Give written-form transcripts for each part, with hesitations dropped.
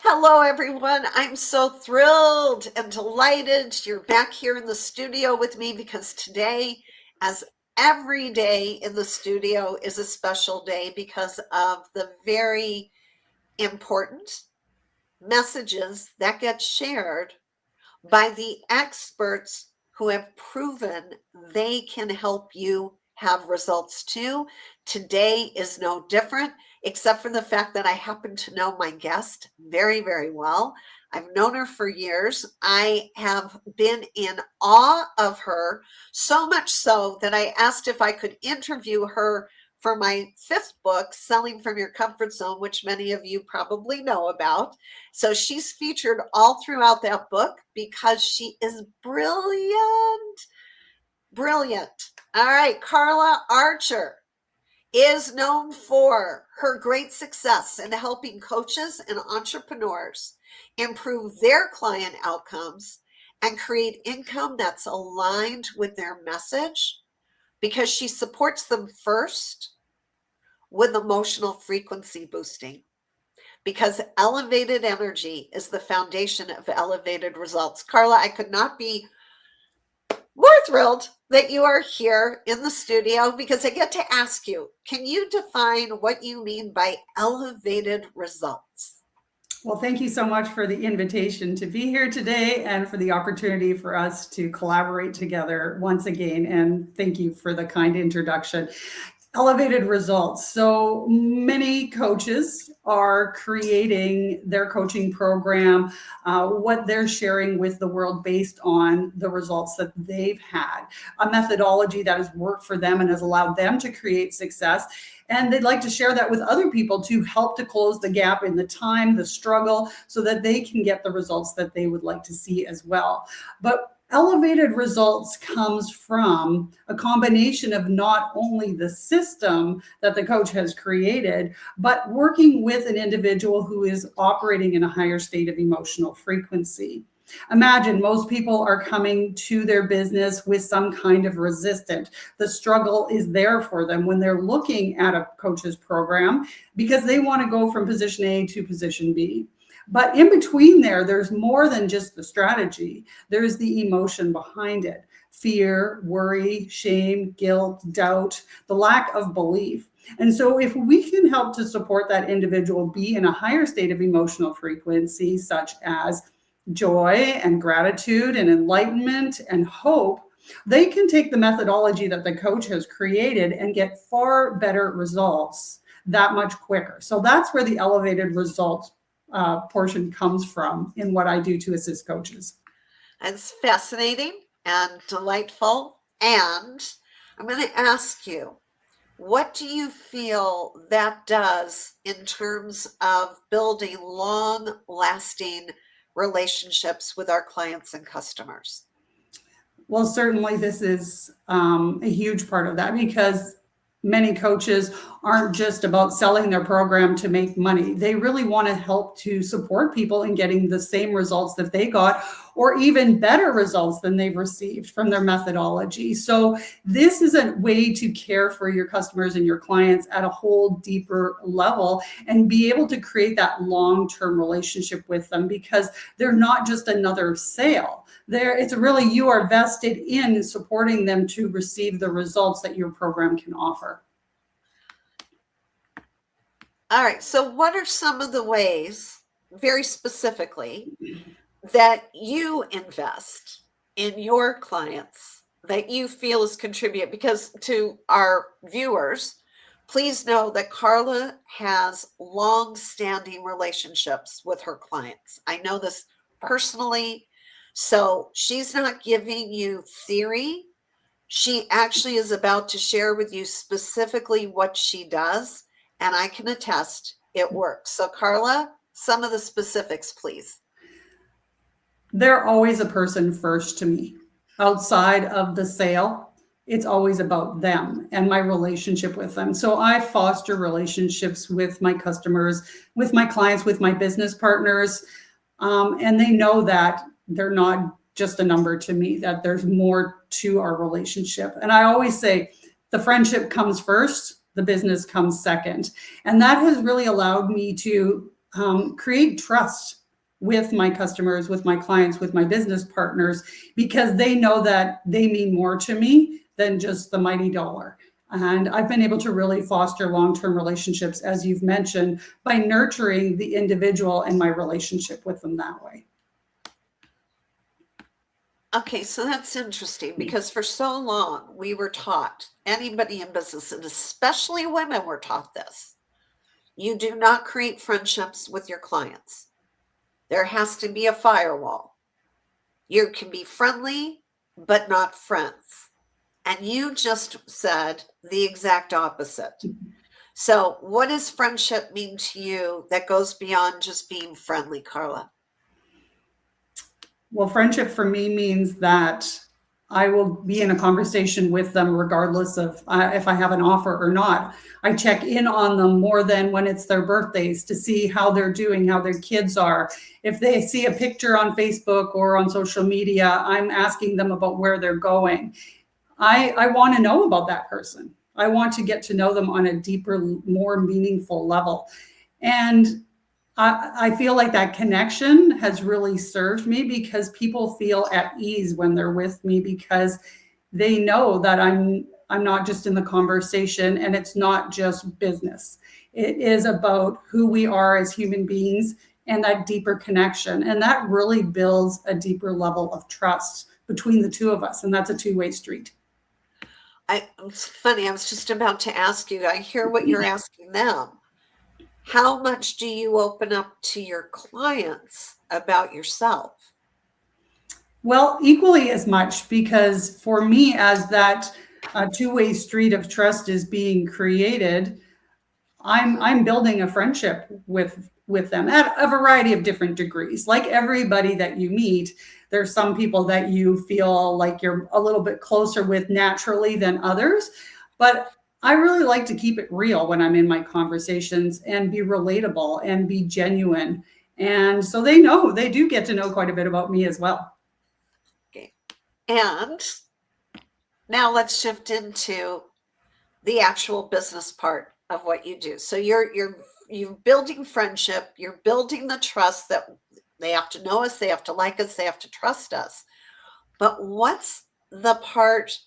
Hello, everyone. I'm so thrilled and delighted you're back here in the studio with me because today, as every day in the studio, is a special day because of the very important messages that get shared by the experts who have proven they can help you have results too. Today is no different, except for the fact that I happen to know my guest very, very well. I've known her for years. I have been in awe of her, so much so that I asked if I could interview her for my fifth book, Selling from Your Comfort Zone, which many of you probably know about. So she's featured all throughout that book because she is brilliant. Brilliant. All right, Carla Archer is known for her great success in helping coaches and entrepreneurs improve their client outcomes and create income that's aligned with their message because she supports them first with emotional frequency boosting. Because elevated energy is the foundation of elevated results. Carla, I could not be more thrilled that you are here in the studio because I get to ask you, can you define what you mean by elevated results? Well, thank you so much for the invitation to be here today and for the opportunity for us to collaborate together once again. And thank you for the kind introduction. Elevated results. So many coaches are creating their coaching program, what they're sharing with the world based on the results that they've had, a methodology that has worked for them and has allowed them to create success. And they'd like to share that with other people to help to close the gap in the time, the struggle, so that they can get the results that they would like to see as well. But elevated results comes from a combination of not only the system that the coach has created, but working with an individual who is operating in a higher state of emotional frequency. Imagine most people are coming to their business with some kind of resistance. The struggle is there for them when they're looking at a coach's program because they want to go from position A to position B. But in between there's more than just the strategy. There's the emotion behind it. Fear, worry, shame, guilt, doubt, the lack of belief. And so if we can help to support that individual be in a higher state of emotional frequency, such as joy and gratitude and enlightenment and hope, they can take the methodology that the coach has created and get far better results that much quicker. So that's where the elevated results portion comes from in what I do to assist coaches. It's fascinating and delightful. And I'm going to ask you, what do you feel that does in terms of building long-lasting relationships with our clients and customers? Well, certainly this is a huge part of that because many coaches aren't just about selling their program to make money. They really want to help to support people in getting the same results that they got or even better results than they've received from their methodology. So this is a way to care for your customers and your clients at a whole deeper level and be able to create that long-term relationship with them because they're not just another sale. It's really, you are vested in supporting them to receive the results that your program can offer. All right. So what are some of the ways, very specifically, that you invest in your clients that you feel is contribute? Because to our viewers, please know that Carla has long-standing relationships with her clients. I know this personally. So she's not giving you theory. She actually is about to share with you specifically what she does. And I can attest it works. So Carla, some of the specifics, please. They're always a person first to me. Outside of the sale, it's always about them and my relationship with them. So I foster relationships with my customers, with my clients, with my business partners. And they know that they're not just a number to me, that there's more to our relationship. And I always say the friendship comes first, the business comes second. And that has really allowed me to create trust with my customers, with my clients, with my business partners, because they know that they mean more to me than just the mighty dollar. And I've been able to really foster long-term relationships, as you've mentioned, by nurturing the individual and my relationship with them that way. Okay, so that's interesting because for so long we were taught, anybody in business, and especially women were taught this. You do not create friendships with your clients. There has to be a firewall. You can be friendly, but not friends. And you just said the exact opposite. So, what does friendship mean to you that goes beyond just being friendly, Carla? Well, friendship for me means that I will be in a conversation with them regardless of if I have an offer or not. I check in on them more than when it's their birthdays to see how they're doing, how their kids are. If they see a picture on Facebook or on social media, I'm asking them about where they're going. I want to know about that person. I want to get to know them on a deeper, more meaningful level. And I feel like that connection has really served me because people feel at ease when they're with me because they know that I'm not just in the conversation and it's not just business. It is about who we are as human beings and that deeper connection. And that really builds a deeper level of trust between the two of us. And that's a two-way street. It's funny, I was just about to ask you, I hear what you're asking them. How much do you open up to your clients about yourself? Well, equally as much, because for me, as that two-way street of trust is being created, I'm building a friendship with them at a variety of different degrees. Like everybody that you meet, there's some people that you feel like you're a little bit closer with naturally than others. But I really like to keep it real when I'm in my conversations and be relatable and be genuine. And so they know, they do get to know quite a bit about me as well. Okay. And now let's shift into the actual business part of what you do. So you're building friendship, you're building the trust that they have to know us, they have to like us, they have to trust us. But what's the part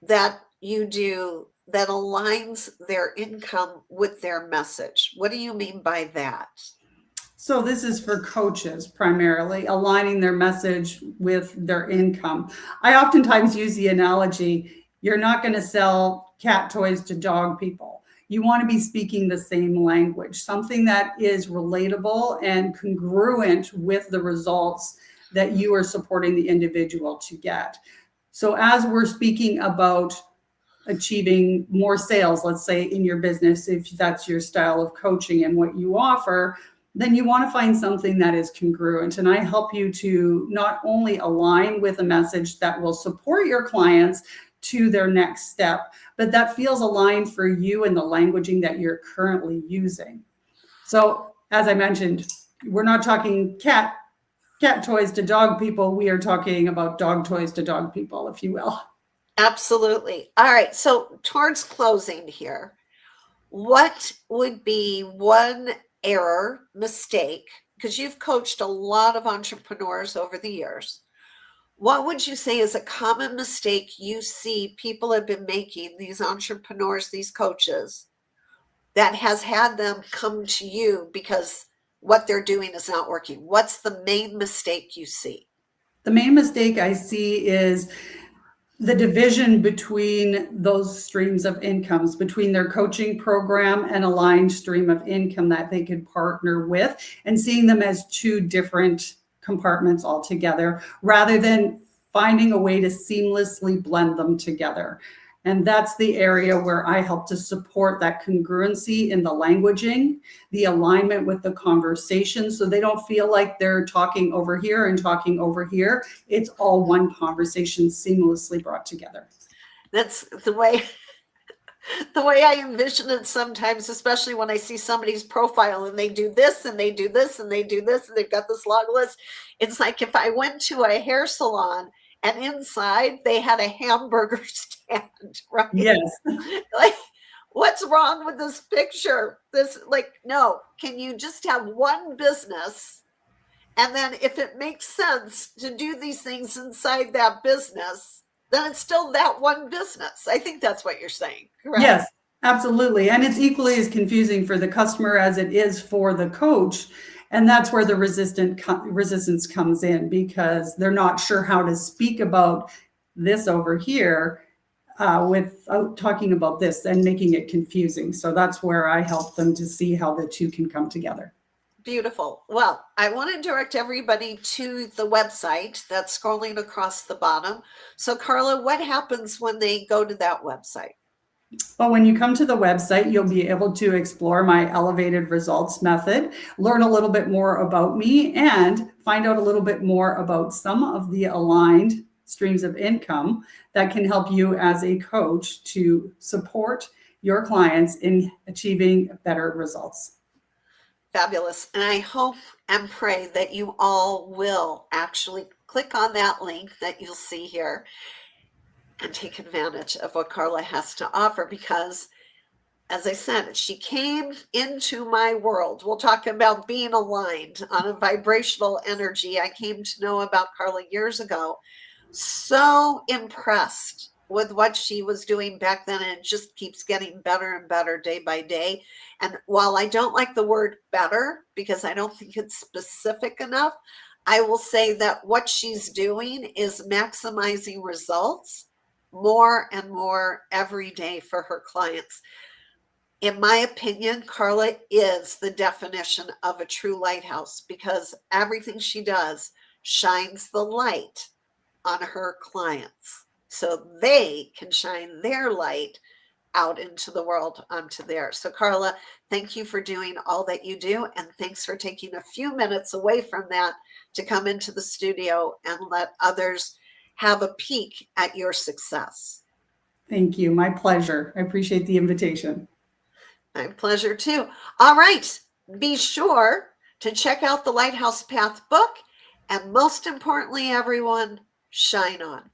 that you do that aligns their income with their message? What do you mean by that? So this is for coaches primarily, aligning their message with their income. I oftentimes use the analogy, you're not going to sell cat toys to dog people. You want to be speaking the same language, something that is relatable and congruent with the results that you are supporting the individual to get. So as we're speaking about achieving more sales, let's say in your business, if that's your style of coaching and what you offer, then you want to find something that is congruent. And I help you to not only align with a message that will support your clients to their next step, but that feels aligned for you and the languaging that you're currently using. So as I mentioned, we're not talking cat toys to dog people. We are talking about dog toys to dog people, if you will. Absolutely. All right. So towards closing here, what would be one error, mistake, because you've coached a lot of entrepreneurs over the years. What would you say is a common mistake you see people have been making, these entrepreneurs, these coaches, that has had them come to you because what they're doing is not working? What's the main mistake you see? The main mistake I see is the division between those streams of incomes, between their coaching program and aligned stream of income that they could partner with, and seeing them as two different compartments altogether, rather than finding a way to seamlessly blend them together. And that's the area where I help to support that congruency in the languaging, the alignment with the conversation, so they don't feel like they're talking over here and talking over here. It's all one conversation seamlessly brought together. That's the way I envision it sometimes, especially when I see somebody's profile and they do this and they do this and they do this and they've got this long list. It's like if I went to a hair salon and inside they had a hamburger stand, right? Yes. Like, What's wrong with this picture? This, like, no, can you just have one business? And then if it makes sense to do these things inside that business, then it's still that one business. I think that's what you're saying, correct? Yes, absolutely. And it's equally as confusing for the customer as it is for the coach. And that's where the resistance comes in, because they're not sure how to speak about this over here without talking about this and making it confusing. So that's where I help them to see how the two can come together. Beautiful. Well, I want to direct everybody to the website that's scrolling across the bottom. So, Carla, what happens when they go to that website? Well, when you come to the website, you'll be able to explore my elevated results method, learn a little bit more about me, and find out a little bit more about some of the aligned streams of income that can help you as a coach to support your clients in achieving better results. Fabulous. And I hope and pray that you all will actually click on that link that you'll see here and take advantage of what Carla has to offer, because as I said, she came into my world. We'll talk about being aligned on a vibrational energy. I came to know about Carla years ago. So impressed with what she was doing back then, and it just keeps getting better and better day by day. And while I don't like the word better because I don't think it's specific enough, I will say that what she's doing is maximizing results more and more every day for her clients. In my opinion, Carla is the definition of a true lighthouse, because everything she does shines the light on her clients so they can shine their light out into the world onto theirs. So, Carla, thank you for doing all that you do. And thanks for taking a few minutes away from that to come into the studio and let others have a peek at your success. Thank you. My pleasure. I appreciate the invitation. My pleasure too. All right. Be sure to check out the Lighthouse Path book. And most importantly, everyone, shine on.